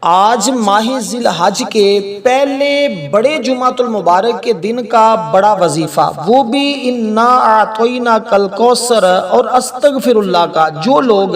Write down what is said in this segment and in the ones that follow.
آج ماہ ذی الحج کے پہلے بڑے جمعۃ المبارک کے دن کا بڑا وظیفہ، وہ بھی انا اعطیناک الکوثر اور استغفر اللہ کا۔ جو لوگ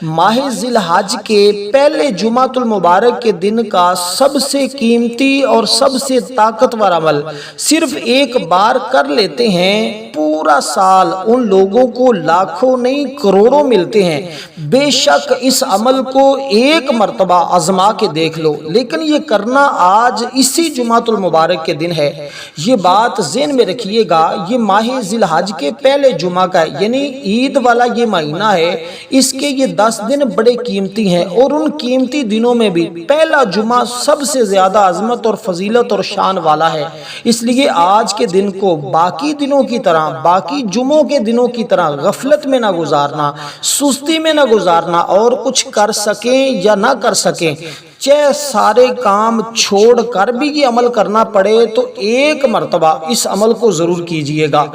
ماہ ذی الحج کے پہلے جمعۃ المبارک کے دن کا سب سے قیمتی اور سب سے طاقتور عمل صرف ایک بار کر لیتے ہیں، پورا سال ان لوگوں کو لاکھوں نہیں کروڑوں ملتے ہیں۔ بے شک اس عمل کو ایک مرتبہ آزما کے دیکھ لو، لیکن یہ کرنا آج اسی جمعۃ المبارک کے دن ہے۔ یہ بات ذہن میں رکھیے گا، یہ ماہ ذی الحج کے پہلے جمعہ کا ہے، یعنی عید والا یہ مہینہ ہے، اس کے یہ 10 دن بڑے قیمتی ہیں، اور ان قیمتی دنوں میں بھی پہلا جمعہ سب سے زیادہ عظمت اور فضیلت اور شان والا ہے۔ اس لیے آج کے دن کو باقی دنوں کی طرح، باقی جمعوں کے دنوں کی طرح غفلت میں نہ گزارنا، سستی میں نہ گزارنا، اور کچھ کر سکیں یا نہ کر سکیں، چاہے سارے کام چھوڑ کر بھی یہ عمل کرنا پڑے تو ایک مرتبہ اس عمل کو ضرور کیجئے گا۔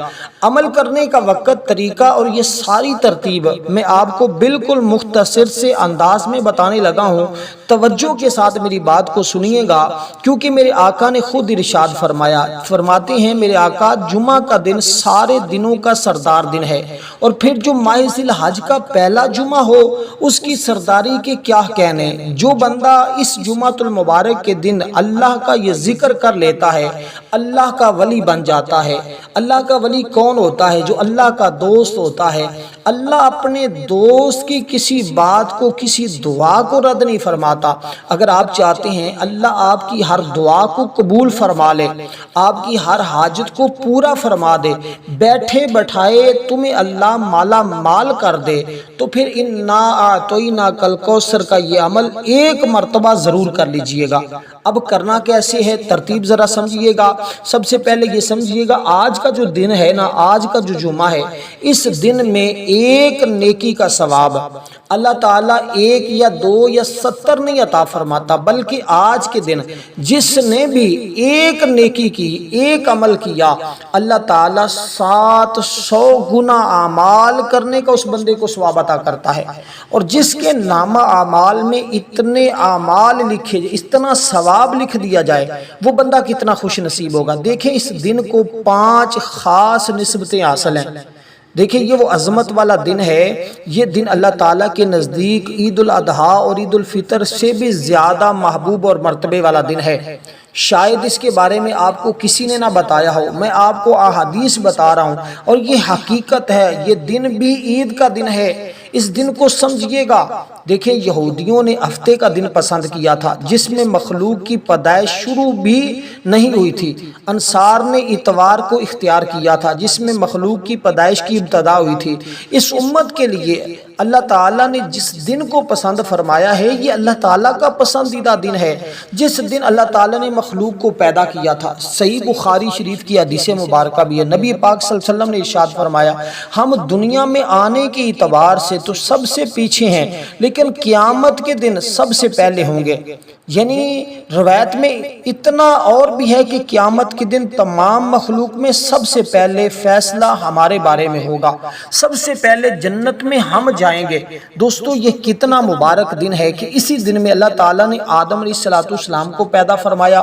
عمل کرنے کا وقت، طریقہ اور یہ ساری ترتیب میں آپ کو بالکل مختصر سے انداز میں بتانے لگا ہوں۔ توجہ کے ساتھ میری بات کو سنیے گا، کیونکہ میرے آقا نے خود ارشاد فرماتے ہیں، میرے آقا جمعہ کا دن سارے دنوں کا سردار دن ہے، اور پھر جو ماہ ذی الحج کا پہلا جمعہ ہو اس کی سرداری کے کیا کہنے۔ جو بندہ اس جمعۃ المبارک کے دن اللہ کا یہ ذکر کر لیتا ہے، اللہ کا ولی بن جاتا ہے۔ اللہ کا ولی کون ہوتا ہے؟ جو اللہ کا دوست ہوتا ہے۔ اللہ اپنے دوست کی کسی بات کو، کسی دعا کو رد نہیں فرماتا۔ اگر آپ چاہتے ہیں اللہ آپ کی ہر دعا کو قبول فرما لے، آپ کی ہر حاجت کو پورا فرما دے، بیٹھے بٹھائے تمہیں اللہ مالا مال کر دے، تو پھر انا اعطیناک الکوثر کا یہ عمل ایک مرتبہ ضرور کر لیجئے گا۔ اب کرنا کیسے ہے، ترتیب ذرا سمجھیے گا۔ سب سے پہلے یہ سمجھیے گا، آج کا جو دن ہے نا، آج کا جو جمعہ ہے، اس دن میں ایک نیکی کا ثواب اللہ تعالیٰ 1 یا 2 یا 70 نہیں عطا فرماتا، بلکہ آج کے دن جس نے بھی ایک نیکی کی، ایک عمل کیا، اللہ تعالیٰ 700 گنا اعمال کرنے کا اس بندے کو ثواب عطا کرتا ہے۔ اور جس کے نامہ اعمال میں اتنے اعمال لکھے، اتنا ثواب لکھ دیا جائے، وہ بندہ کتنا خوش نصیب ہوگا۔ دیکھیں اس دن کو 5 خاص نسبتیں حاصل ہیں۔ دیکھیں یہ وہ عظمت والا دن ہے، یہ دن اللہ تعالیٰ کے نزدیک عید الاضحیٰ اور عید الفطر سے بھی زیادہ محبوب اور مرتبے والا دن ہے۔ شاید اس کے بارے میں آپ کو کسی نے نہ بتایا ہو، میں آپ کو احادیث بتا رہا ہوں، اور یہ حقیقت ہے، یہ دن بھی عید کا دن ہے۔ اس دن کو سمجھیے گا۔ دیکھیں یہودیوں نے ہفتے کا دن پسند کیا تھا، جس میں مخلوق کی پیدائش شروع بھی نہیں ہوئی تھی۔ انصار نے اتوار کو اختیار کیا تھا، جس میں مخلوق کی پیدائش کی ابتدا ہوئی تھی۔ اس امت کے لیے اللہ تعالیٰ نے جس دن کو پسند فرمایا ہے، یہ اللہ تعالیٰ کا پسندیدہ دن ہے، جس دن اللہ تعالیٰ نے مخلوق کو پیدا کیا تھا۔ صحیح بخاری شریف کی حدیث مبارکہ بھی ہے، نبی پاک صلی اللہ علیہ وسلم نے ارشاد فرمایا، ہم دنیا میں آنے کے اعتبار سے تو سب سے پیچھے ہیں، لیکن قیامت کے دن سب سے پہلے ہوں گے۔ یعنی روایت میں اتنا اور بھی ہے کہ قیامت کے دن تمام مخلوق میں سب سے پہلے فیصلہ ہمارے بارے میں ہوگا، سب سے پہلے جنت میں ہم جائیں گے۔ دوستو یہ کتنا مبارک دن ہے کہ اسی دن میں اللہ تعالیٰ نے آدم علیہ السلام کو پیدا فرمایا،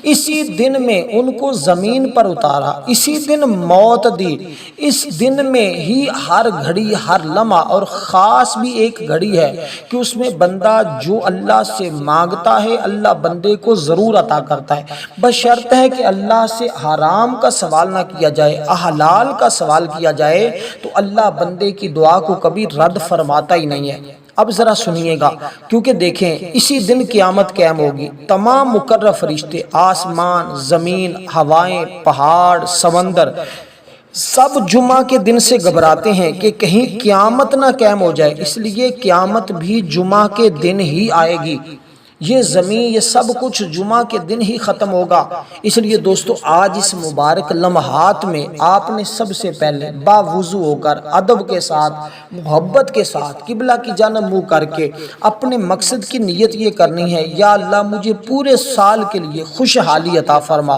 اسی دن میں ان کو زمین پر اتارا، اسی دن موت دی، اس دن میں ہی ہر گھڑی، ہر لمحہ، اور خاص بھی ایک گھڑی ہے کہ اس میں بندہ جو اللہ سے مانگتا ہے اللہ بندے کو ضرور عطا کرتا ہے، بشرط ہے کہ اللہ سے حرام کا سوال نہ کیا جائے، حلال کا سوال کیا جائے تو اللہ بندے کی دعا کو کبھی رد فرماتا ہی نہیں ہے۔ اب ذرا سنیے گا، کیونکہ دیکھیں اسی دن قیامت قائم ہوگی۔ تمام مقرر فرشتے، آسمان، زمین، ہوائیں، پہاڑ، سمندر، سب جمعہ کے دن سے گھبراتے ہیں کہ کہیں قیامت نہ قائم ہو جائے، اس لیے قیامت بھی جمعہ کے دن ہی آئے گی۔ یہ زمین، یہ سب کچھ جمعہ کے دن ہی ختم ہوگا۔ اس لیے دوستو آج اس مبارک لمحات میں آپ نے سب سے پہلے باوضو ہو کر، ادب کے ساتھ، محبت کے ساتھ، قبلہ کی جانب منہ کر کے اپنے مقصد کی نیت یہ کرنی ہے، یا اللہ مجھے پورے سال کے لیے خوشحالی عطا فرما،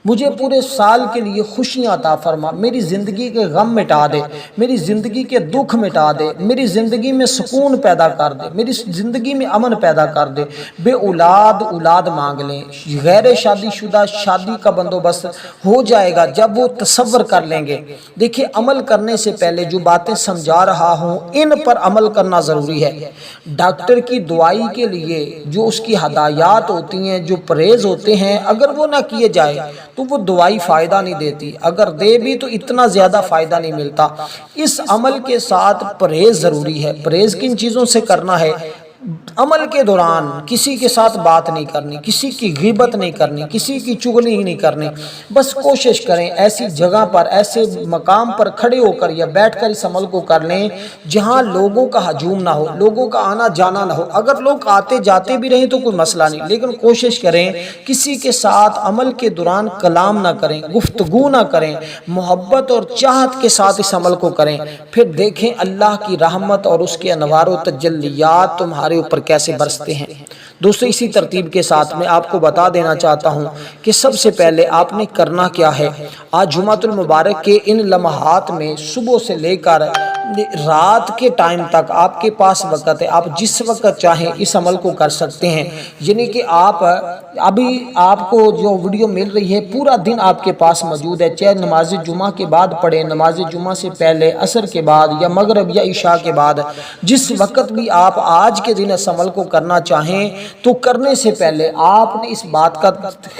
مجھے پورے سال کے لیے خوشیاں عطا فرما، میری زندگی کے غم مٹا دے، میری زندگی کے دکھ مٹا دے، میری زندگی میں سکون پیدا کر دے، میری زندگی میں امن پیدا کر دے۔ بے اولاد اولاد مانگ لیں، غیر شادی شدہ شادی کا بندوبست ہو جائے گا جب وہ تصور کر لیں گے۔ دیکھیں، عمل کرنے سے پہلے جو باتیں سمجھا رہا ہوں ان پر عمل کرنا ضروری ہے۔ ڈاکٹر کی دوائی کے لیے جو اس کی ہدایات ہوتی ہیں، جو پرہیز ہوتے ہیں، اگر وہ نہ کیے جائے تو وہ دوائی فائدہ نہیں دیتی، اگر دے بھی تو اتنا زیادہ فائدہ نہیں ملتا۔ اس عمل کے ساتھ پرہیز ضروری ہے۔ پرہیز کن چیزوں سے کرنا ہے؟ عمل کے دوران کسی کے ساتھ بات نہیں کرنی، کسی کی غیبت نہیں کرنی، کسی کی چغلی نہیں کرنی۔ بس کوشش کریں ایسی جگہ پر، ایسے مقام پر کھڑے ہو کر یا بیٹھ کر اس عمل کو کر لیں جہاں لوگوں کا ہجوم نہ ہو، لوگوں کا آنا جانا نہ ہو۔ اگر لوگ آتے جاتے بھی رہیں تو کوئی مسئلہ نہیں، لیکن کوشش کریں کسی کے ساتھ عمل کے دوران کلام نہ کریں، گفتگو نہ کریں، محبت اور چاہت کے ساتھ اس عمل کو کریں۔ پھر دیکھیں اللہ کی رحمت اور اس کے انوار و تجلیات تمہارے اوپر کیسے برستے ہیں۔ دوستو، اسی ترتیب کے ساتھ میں آپ کو بتا دینا چاہتا ہوں کہ سب سے پہلے آپ نے کرنا کیا ہے۔ آج جمعۃ المبارک کے ان لمحات میں صبح سے لے کر رات کے ٹائم تک آپ کے پاس وقت ہے، آپ جس وقت چاہیں اس عمل کو کر سکتے ہیں۔ یعنی کہ ابھی آپ کو جو ویڈیو مل رہی ہے پورا دن آپ کے پاس موجود ہے، چاہے نماز جمعہ کے بعد پڑھیں، نماز جمعہ سے پہلے، عصر کے بعد یا مغرب یا عشاء کے بعد، جس وقت بھی آپ آج کے دن اس عمل کو کرنا چاہیں تو کرنے سے پہلے آپ نے اس بات کا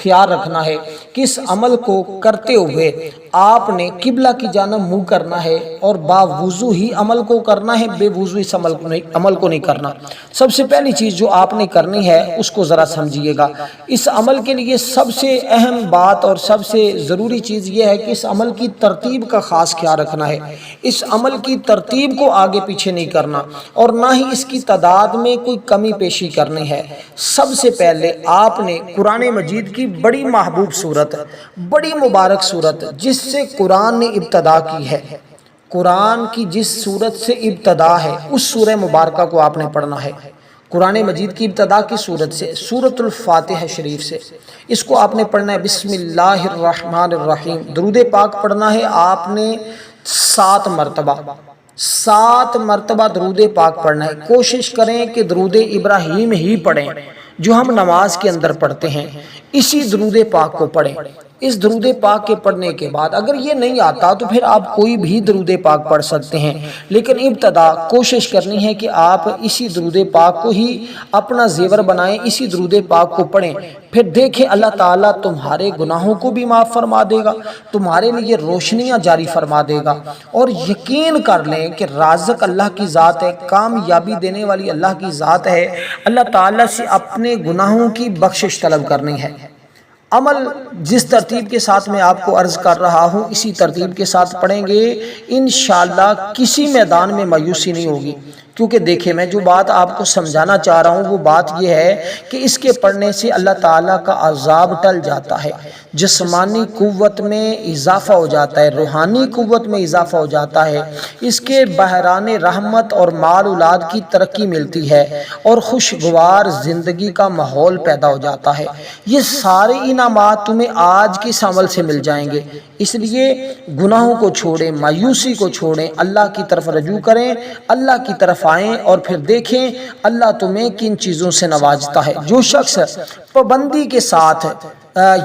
خیال رکھنا ہے کہ اس عمل کو کرتے ہوئے آپ نے قبلہ کی جانب منہ کرنا ہے اور باوضو ہی عمل کو کرنا ہے، بے وضو اس عمل کو نہیں کرنا۔ سب سے پہلی چیز جو آپ نے کرنی ہے اس کو ذرا سمجھیے گا۔ اس عمل کے لیے سب سے اہم بات اور سب سے ضروری چیز یہ ہے کہ اس عمل کی ترتیب کا خاص خیال رکھنا ہے۔ اس عمل کی ترتیب کو آگے پیچھے نہیں کرنا اور نہ ہی اس کی تعداد میں کوئی کمی پیشی کرنی ہے۔ سب سے پہلے آپ نے قرآن مجید کی بڑی محبوب سورت، بڑی مبارک سورت جس سے قرآن نے ابتدا کی ہے، قرآن کی جس سورت سے ابتدا ہے اس سورہ مبارکہ کو آپ نے پڑھنا ہے۔ قرآن مجید کی ابتدا کی سورت سے، سورۃ الفاتحہ شریف سے، اس کو آپ نے پڑھنا ہے۔ بسم اللہ الرحمن الرحیم، درود پاک پڑھنا ہے آپ نے 7 مرتبہ، 7 مرتبہ درود پاک پڑھنا ہے۔ کوشش کریں کہ درود ابراہیم ہی پڑھیں جو ہم نماز کے اندر پڑھتے ہیں، اسی درود پاک کو پڑھیں۔ اس درود پاک کے پڑھنے کے بعد اگر یہ نہیں آتا تو پھر آپ کوئی بھی درود پاک پڑھ سکتے ہیں، لیکن ابتدا کوشش کرنی ہے کہ آپ اسی درود پاک کو ہی اپنا زیور بنائیں، اسی درود پاک کو پڑھیں۔ پھر دیکھیں اللہ تعالیٰ تمہارے گناہوں کو بھی معاف فرما دے گا، تمہارے لیے روشنیاں جاری فرما دے گا، اور یقین کر لیں کہ رازق اللہ کی ذات ہے، کامیابی دینے والی اللہ کی ذات ہے۔ اللہ تعالیٰ سے اپنے گناہوں کی بخشش طلب کرنی ہے۔ عمل جس ترتیب کے ساتھ میں آپ کو عرض کر رہا ہوں اسی ترتیب کے ساتھ پڑھیں گے، انشاءاللہ کسی میدان میں مایوسی نہیں ہوگی۔ کیونکہ دیکھیں، میں جو بات آپ کو سمجھانا چاہ رہا ہوں وہ بات یہ ہے کہ اس کے پڑھنے سے اللہ تعالیٰ کا عذاب ٹل جاتا ہے، جسمانی قوت میں اضافہ ہو جاتا ہے، روحانی قوت میں اضافہ ہو جاتا ہے، اس کے بحران رحمت اور مال اولاد کی ترقی ملتی ہے اور خوشگوار زندگی کا ماحول پیدا ہو جاتا ہے۔ یہ سارے انعامات تمہیں آج کے اس عمل سے مل جائیں گے۔ اس لیے گناہوں کو چھوڑیں، مایوسی کو چھوڑیں، اللہ کی طرف رجوع کریں، اللہ کی طرف آئیں اور پھر دیکھیں اللہ تمہیں کن چیزوں سے نوازتا ہے۔ جو شخص پابندی کے ساتھ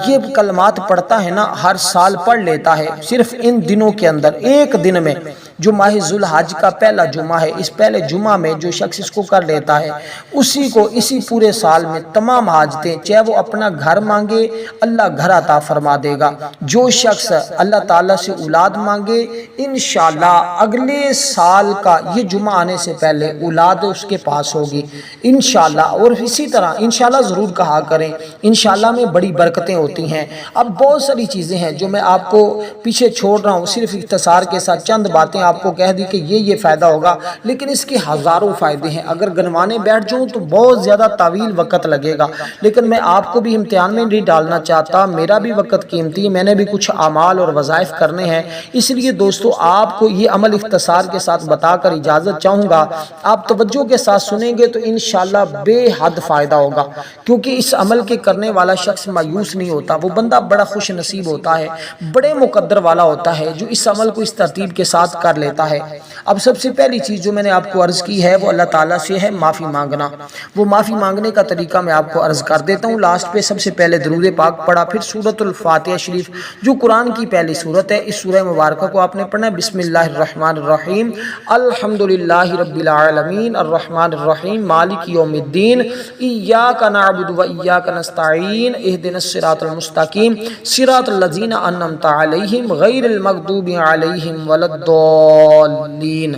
یہ کلمات پڑھتا ہے نا، ہر سال پڑھ لیتا ہے، صرف ان دنوں کے اندر ایک دن میں جو ماہ ذوالحج کا پہلا جمعہ ہے، اس پہلے جمعہ میں جو شخص اس کو کر لیتا ہے اسی کو اسی پورے سال میں تمام حاجتیں، چاہے وہ اپنا گھر مانگے اللہ گھر عطا فرما دے گا۔ جو شخص اللہ تعالیٰ سے اولاد مانگے انشاءاللہ اگلے سال کا یہ جمعہ آنے سے پہلے اولاد اس کے پاس ہوگی انشاءاللہ۔ اور اسی طرح انشاءاللہ ضرور کہا کریں، انشاءاللہ میں بڑی برکتیں ہوتی ہیں۔ اب بہت ساری چیزیں ہیں جو میں آپ کو پیچھے چھوڑ رہا ہوں، صرف اختصار کے ساتھ چند باتیں آپ کو کہہ دی کہ یہ فائدہ ہوگا، لیکن اس کے ہزاروں فائدے ہیں۔ اگر گنوانے بیٹھ جاؤں تو بہت زیادہ طویل وقت لگے گا، لیکن میں آپ کو بھی امتحان میں نہیں ڈالنا چاہتا، میرا بھی وقت قیمتی ہے، میں نے بھی کچھ اعمال اور وظائف کرنے ہیں۔ اس لیے دوستو آپ کو یہ عمل اختصار کے ساتھ بتا کر اجازت چاہوں گا، آپ توجہ کے ساتھ سنیں گے تو انشاءاللہ بے حد فائدہ ہوگا، کیونکہ اس عمل کے کرنے والا شخص مایوس مایوس نہیں ہوتا، وہ بندہ بڑا خوش نصیب ہوتا ہے، بڑے مقدر والا ہوتا ہے جو اس عمل کو اس ترتیب کے ساتھ کر لیتا ہے۔ اب سب سے پہلی چیز جو میں نے آپ کو عرض کی ہے وہ اللہ تعالیٰ سے ہے معافی مانگنا۔ وہ معافی مانگنے کا طریقہ میں آپ کو عرض کر دیتا ہوں۔ لاسٹ پہ سب سے پہلے درود پاک پڑھا، پھر سورۃ الفاتحہ شریف جو قرآن کی پہلی سورت ہے، اس سورہ مبارکہ کو آپ نے پڑھنا ہے۔ بسم اللہ الرحمن الرحیم، الحمدللہ رب العالمین، الرحمن الرحیم، مالک یوم الدین، ایاک نعبد و ایاک نستعین، اہدنا الصراط المستقیم، صراط الذین انعمت علیہم غیر المغضوب علیہم ولا الضالین،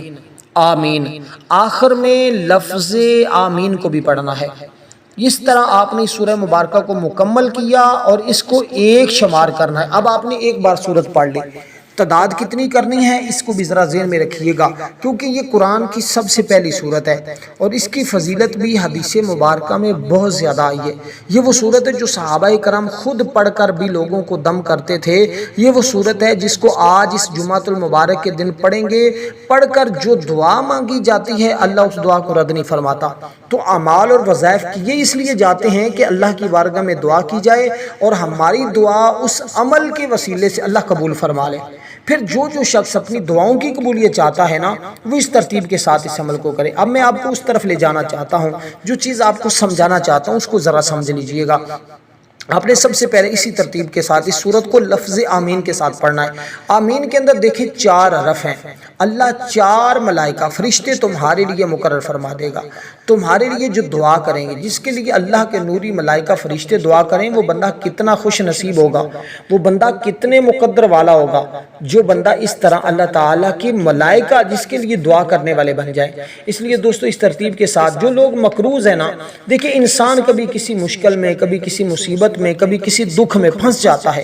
آمین۔ آخر میں لفظ آمین کو بھی پڑھنا ہے۔ اس طرح آپ نے سورہ مبارکہ کو مکمل کیا اور اس کو ایک شمار کرنا ہے۔ اب آپ نے ایک بار سورت پڑھ لی، تعداد کتنی کرنی ہے اس کو بھی ذرا ذہن میں رکھیے گا، کیونکہ یہ قرآن کی سب سے پہلی سورت ہے اور اس کی فضیلت بھی حدیث مبارکہ میں بہت زیادہ آئی ہے۔ یہ وہ سورت ہے جو صحابہ کرام خود پڑھ کر بھی لوگوں کو دم کرتے تھے۔ یہ وہ سورت ہے جس کو آج اس جمعۃ المبارک کے دن پڑھیں گے، پڑھ کر جو دعا مانگی جاتی ہے اللہ اس دعا کو رد نہیں فرماتا۔ تو اعمال اور وظائف کیے اس لیے جاتے ہیں کہ اللہ کی بارگاہ میں دعا کی جائے اور ہماری دعا اس عمل کے وسیلے سے اللہ قبول فرما لے۔ پھر جو شخص اپنی دعاؤں کی قبولیت چاہتا ہے نا، وہ اس ترتیب کے ساتھ اس عمل کو کرے۔ اب میں آپ کو اس طرف لے جانا چاہتا ہوں، جو چیز آپ کو سمجھانا چاہتا ہوں اس کو ذرا سمجھ لیجئے گا۔ آپ نے سب سے پہلے اسی ترتیب کے ساتھ اس سورت کو لفظ آمین کے ساتھ پڑھنا ہے۔ آمین کے اندر دیکھیں 4 حرف ہیں۔ اللہ 4 ملائکہ فرشتے تمہارے لیے مقرر فرما دے گا، تمہارے لیے جو دعا کریں گے، جس کے لیے اللہ کے نوری ملائکہ فرشتے دعا کریں، وہ بندہ کتنا خوش نصیب ہوگا، وہ بندہ کتنے مقدر والا ہوگا جو بندہ اس طرح اللہ تعالیٰ کی ملائکہ جس کے لیے دعا کرنے والے بن جائے۔ اس لیے دوستو اس ترتیب کے ساتھ جو لوگ مقروض ہیں نا، دیکھیں انسان کبھی کسی مشکل میں، کبھی کسی مصیبت میں، کبھی کسی دکھ میں پھنس جاتا ہے،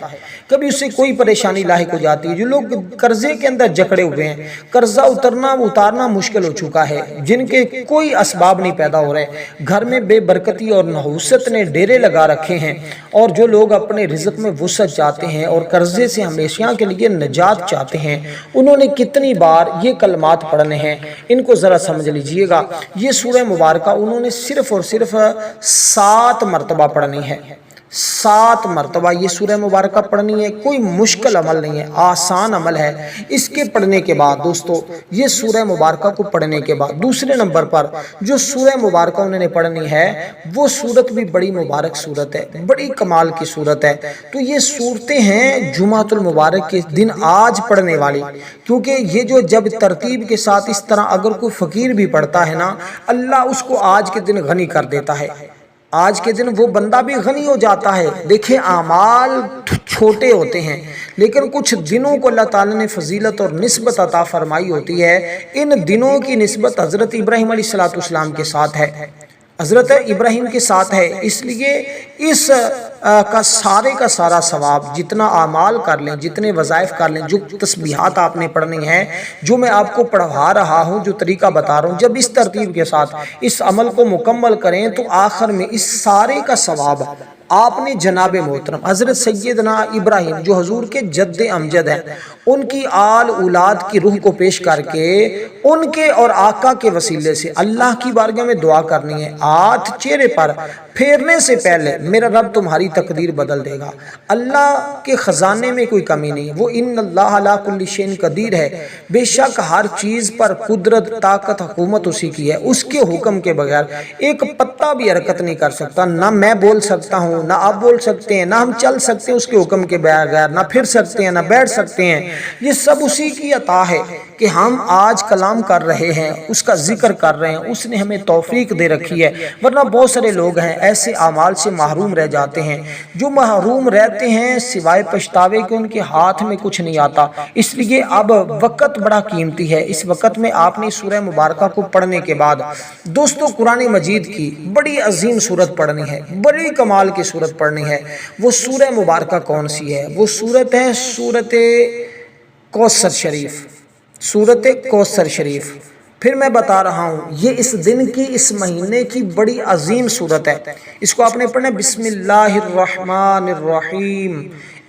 کبھی اس سے کوئی پریشانی لاحق ہو جاتی ہے۔ جو لوگ قرضے کے اندر جکڑے ہوئے ہیں، قرضہ اتارنا مشکل ہو چکا ہے، جن کے کوئی اسباب نہیں پیدا ہو رہے، گھر میں بے برکتی اور نحوست نے ڈیرے لگا رکھے ہیں، اور جو لوگ اپنے رزق میں وسعت چاہتے ہیں اور قرضے سے ہمیشہ کے لیے نجات چاہتے ہیں، انہوں نے کتنی بار یہ کلمات پڑھنے ہیں، ان کو ذرا سمجھ لیجئے گا۔ یہ سورہ مبارکہ انہوں نے صرف اور صرف 7 مرتبہ پڑھنی ہے۔ 7 مرتبہ یہ سورہ مبارکہ پڑھنی ہے۔ کوئی مشکل عمل نہیں ہے، آسان عمل ہے۔ اس کے پڑھنے کے بعد دوستو، یہ سورہ مبارکہ کو پڑھنے کے بعد دوسرے نمبر پر جو سورہ مبارکہ انہوں نے پڑھنی ہے، وہ سورت بھی بڑی مبارک سورت ہے، بڑی کمال کی سورت ہے۔ تو یہ سورتیں ہیں جمعۃ المبارک کے دن آج پڑھنے والی، کیونکہ یہ جو جب ترتیب کے ساتھ اس طرح اگر کوئی فقیر بھی پڑھتا ہے نا، اللہ اس کو آج کے دن غنی کر دیتا ہے۔ آج کے دن وہ بندہ بھی غنی ہو جاتا ہے۔ دیکھیں اعمال چھوٹے ہوتے ہیں، لیکن کچھ دنوں کو اللہ تعالیٰ نے فضیلت اور نسبت عطا فرمائی ہوتی ہے۔ ان دنوں کی نسبت حضرت ابراہیم علیہ السلام کے ساتھ ہے، حضرت ابراہیم کے ساتھ ہے۔ اس لیے اس کا سارا ثواب جتنا اعمال کر لیں، جتنے وظائف کر لیں، جو تسبیحات آپ نے پڑھنی ہیں، جو میں آپ کو پڑھا رہا ہوں، جو طریقہ بتا رہا ہوں، جب اس ترتیب کے ساتھ اس عمل کو مکمل کریں تو آخر میں اس سارے کا ثواب آپ نے جناب محترم حضرت سیدنا ابراہیم جو حضور کے جد امجد ہیں، ان کی آل اولاد کی روح کو پیش کر کے ان کے اور آقا کے وسیلے سے اللہ کی بارگاہ میں دعا کرنی ہے۔ ہاتھ چہرے پر پھیرنے سے پہلے میرا رب تمہاری تقدیر بدل دے گا۔ اللہ کے خزانے میں کوئی کمی نہیں، وہ ان اللہ علی کل شیء قدیر ہے، بے شک ہر چیز پر قدرت، طاقت، حکومت اسی کی ہے۔ اس کے حکم کے بغیر ایک پتا بھی حرکت نہیں کر سکتا، نہ میں بول سکتا ہوں، نہ آپ بول سکتے ہیں، نہ ہم چل سکتے ہیں اس کے حکم کے بغیر، نہ پھر سکتے ہیں، نہ بیٹھ سکتے ہیں۔ یہ سب اسی کی عطا ہے کہ ہم آج کلام کر رہے ہیں، اس کا ذکر کر رہے ہیں، اس نے ہمیں توفیق دے رکھی ہے۔ ورنہ بہت سارے لوگ ہیں ایسے اعمال سے محروم رہ جاتے ہیں، جو محروم رہتے ہیں سوائے پچھتاوے کہ ان کے ہاتھ میں کچھ نہیں آتا۔ اس لیے اب وقت بڑا قیمتی ہے، اس وقت میں آپ نے سورہ مبارکہ کو پڑھنے کے بعد دوستو قرآن مجید کی بڑی عظیم سورت پڑھنی ہے، بڑی کمال کی سورت پڑھنی ہے۔ وہ سورہ مبارکہ کون سی ہے؟ وہ سورت ہے سورت کوثر شریف، سورت کوثر شریف۔ پھر میں بتا رہا ہوں یہ اس دن کی، اس مہینے کی بڑی عظیم سورت ہے۔ اس کو آپ نے پڑھنا ہے بسم اللہ الرحمن الرحیم،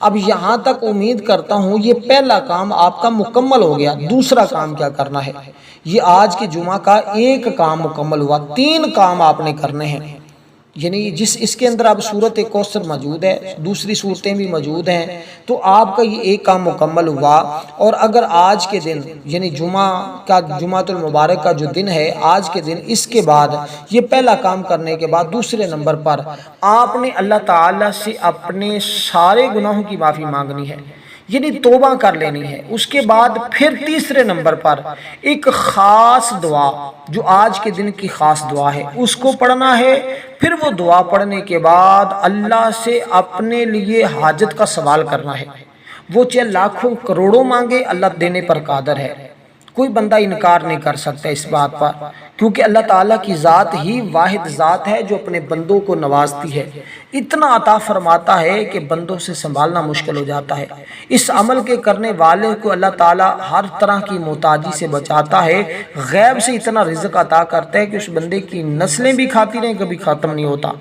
اب یہاں تک امید کرتا ہوں یہ پہلا کام آپ کا مکمل ہو گیا۔ دوسرا کام کیا کرنا ہے؟ یہ آج کے جمعہ کا ایک کام مکمل ہوا، 3 کام آپ نے کرنے ہیں۔ یعنی اس کے اندر اب سورۃ کوثر موجود ہے، دوسری صورتیں بھی موجود ہیں، تو آپ کا یہ ایک کام مکمل ہوا۔ اور اگر آج کے دن یعنی جمعۃ المبارک کا جو دن ہے، آج کے دن، اس کے بعد یہ پہلا کام کرنے کے بعد دوسرے نمبر پر آپ نے اللہ تعالیٰ سے اپنے سارے گناہوں کی معافی مانگنی ہے، یعنی توبہ کر لینی ہے۔ اس کے بعد پھر تیسرے نمبر پر ایک خاص دعا جو آج کے دن کی خاص دعا ہے اس کو پڑھنا ہے۔ پھر وہ دعا پڑھنے کے بعد اللہ سے اپنے لیے حاجت کا سوال کرنا ہے۔ وہ چاہے لاکھوں کروڑوں مانگے، اللہ دینے پر قادر ہے، کوئی بندہ انکار نہیں کر سکتا اس بات پر، کیونکہ اللہ تعالیٰ کی ذات ہی واحد ذات ہے جو اپنے بندوں کو نوازتی ہے، اتنا عطا فرماتا ہے کہ بندوں سے سنبھالنا مشکل ہو جاتا ہے۔ اس عمل کے کرنے والے کو اللہ تعالیٰ ہر طرح کی محتاجی سے بچاتا ہے، غیب سے اتنا رزق عطا کرتا ہے کہ اس بندے کی نسلیں بھی کھاتی رہیں، کبھی ختم نہیں ہوتا۔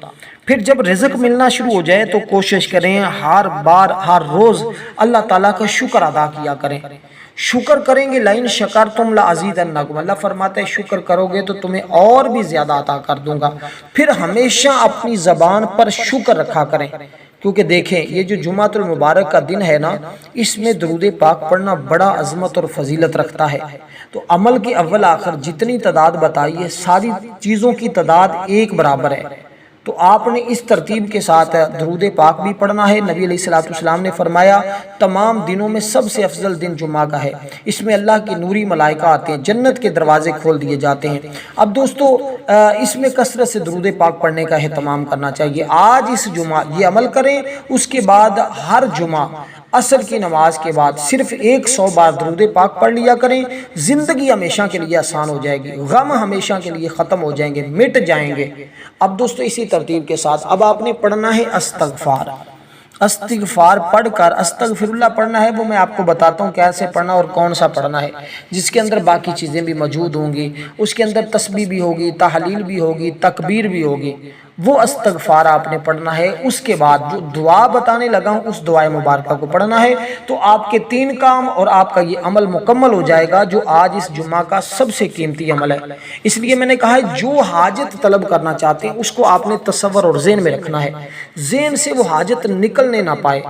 پھر جب رزق ملنا شروع ہو جائے تو کوشش کریں ہر بار ہر روز اللہ تعالیٰ کا شکر ادا کیا کریں۔ شکر کریں گے، لئن شکرتم لازیدنکم، اللہ فرماتا ہے شکر کرو گے تو تمہیں اور بھی زیادہ عطا کر دوں گا۔ پھر ہمیشہ اپنی زبان پر شکر رکھا کریں، کیونکہ دیکھیں یہ جو جمعۃ المبارک کا دن ہے نا، اس میں درود پاک پڑھنا بڑا عظمت اور فضیلت رکھتا ہے۔ تو عمل کے اول آخر جتنی تعداد بتائی ہے، ساری چیزوں کی تعداد ایک برابر ہے، تو آپ نے اس ترتیب کے ساتھ درود پاک بھی پڑھنا ہے۔ نبی علیہ السلام نے فرمایا تمام دنوں میں سب سے افضل دن جمعہ کا ہے، اس میں اللہ کی نوری ملائکہ آتے ہیں، جنت کے دروازے کھول دیے جاتے ہیں۔ اب دوستو اس میں کثرت سے درود پاک پڑھنے کا اہتمام کرنا چاہیے۔ آج اس جمعہ یہ عمل کریں، اس کے بعد ہر جمعہ عصر کی نماز کے بعد صرف 100 بار درود پاک پڑھ لیا کریں، زندگی ہمیشہ کے لیے آسان ہو جائے گی، غم ہمیشہ کے لیے ختم ہو جائیں گے، مٹ جائیں گے۔ اب دوستو اسی ترتیب کے ساتھ اب آپ نے پڑھنا ہے استغفار۔ استغفار پڑھ کر استغفر اللہ پڑھنا ہے، وہ میں آپ کو بتاتا ہوں کیسے پڑھنا اور کون سا پڑھنا ہے، جس کے اندر باقی چیزیں بھی موجود ہوں گی۔ اس کے اندر تسبیح بھی ہوگی، تحلیل بھی ہوگی، تکبیر بھی ہوگی، وہ استغفار آپ نے پڑھنا ہے۔ اس کے بعد جو دعا بتانے لگا ہوں اس دعائے مبارکہ کو پڑھنا ہے، تو آپ کے 3 کام اور آپ کا یہ عمل مکمل ہو جائے گا جو آج اس جمعہ کا سب سے قیمتی عمل ہے۔ اس لیے میں نے کہا ہے جو حاجت طلب کرنا چاہتے ہیں اس کو آپ نے تصور اور ذہن میں رکھنا ہے، ذہن سے وہ حاجت نکلنے نہ پائے،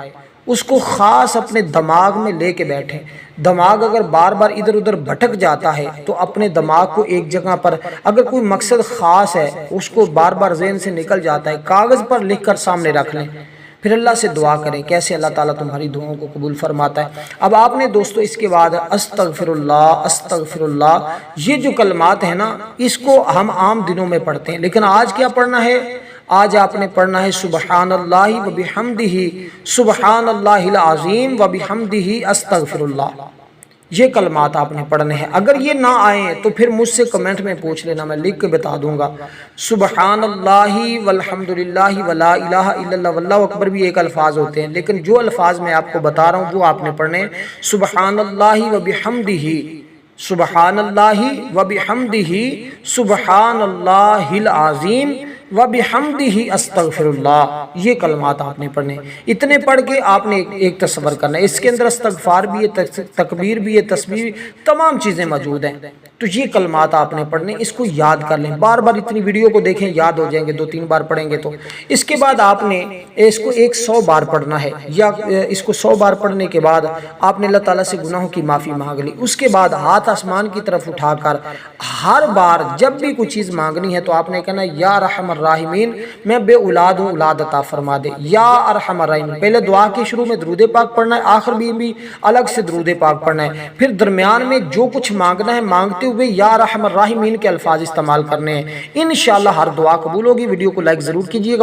اس کو خاص اپنے دماغ میں لے کے بیٹھیں۔ دماغ اگر بار بار ادھر ادھر بھٹک جاتا ہے تو اپنے دماغ کو ایک جگہ پر، اگر کوئی مقصد خاص ہے اس کو بار بار ذہن سے نکل جاتا ہے، کاغذ پر لکھ کر سامنے رکھ لیں، پھر اللہ سے دعا کریں، کیسے اللہ تعالیٰ تمہاری دعاؤں کو قبول فرماتا ہے۔ اب آپ نے دوستو اس کے بعد استغفر اللہ یہ جو کلمات ہیں نا، اس کو ہم عام دنوں میں پڑھتے ہیں، لیکن آج کیا پڑھنا ہے؟ آج آپ نے پڑھنا ہے سبحان اللہ و بحمدہ، سبحان اللہ العظیم و بحمدہ استغفر اللہ۔ یہ کلمات آپ نے پڑھنے ہیں۔ اگر یہ نہ آئیں تو پھر مجھ سے کمنٹ میں پوچھ لینا، میں لکھ کے بتا دوں گا۔ سبحان اللہ والحمدللہ ولا الہ الا اللہ واللہ اکبر بھی ایک الفاظ ہوتے ہیں، لیکن جو الفاظ میں آپ کو بتا رہا ہوں وہ آپ نے پڑھنے ہیں۔ سبحان اللہ و بحمدہ، سبحان اللہ و بحمدہ، سبحان اللہ العظیم وَبِحَمْدِهِ استغفر اللہ، یہ کلمات آپ نے پڑھنے۔ اتنے پڑھ کے آپ نے ایک تصور کرنا ہے، اس کے اندر استغفار بھی ہے، تکبیر بھی ہے، تسبیح بھی، تمام چیزیں موجود ہیں۔ تو یہ کلمات آپ نے پڑھنے، اس کو یاد کر لیں، بار بار اتنی ویڈیو کو دیکھیں، یاد ہو جائیں گے، 2-3 بار پڑھیں گے تو۔ اس کے بعد آپ نے اس کو 100 بار پڑھنا ہے، یا اس کو 100 بار پڑھنے کے بعد آپ نے اللہ تعالیٰ سے گناہوں کی معافی مانگ لی۔ اس کے بعد ہاتھ آسمان کی طرف اٹھا کر ہر بار جب بھی کوئی چیز مانگنی ہے تو آپ نے کہنا یا رحم الراحمین، میں بے اولاد ہوں، اولاد عطا فرما دے، یا ارحم الراحمین۔ پہلے دعا کے شروع میں درود پاک پڑھنا ہے، آخر بھی الگ سے درود پاک پڑھنا ہے، پھر درمیان میں جو کچھ مانگنا ہے مانگتے ہوئے یا رحم الراحمین کے الفاظ استعمال کرنے ہیں۔ انشاءاللہ ہر دعا قبول ہوگی۔ ویڈیو کو لائک ضرور کیجیے گا۔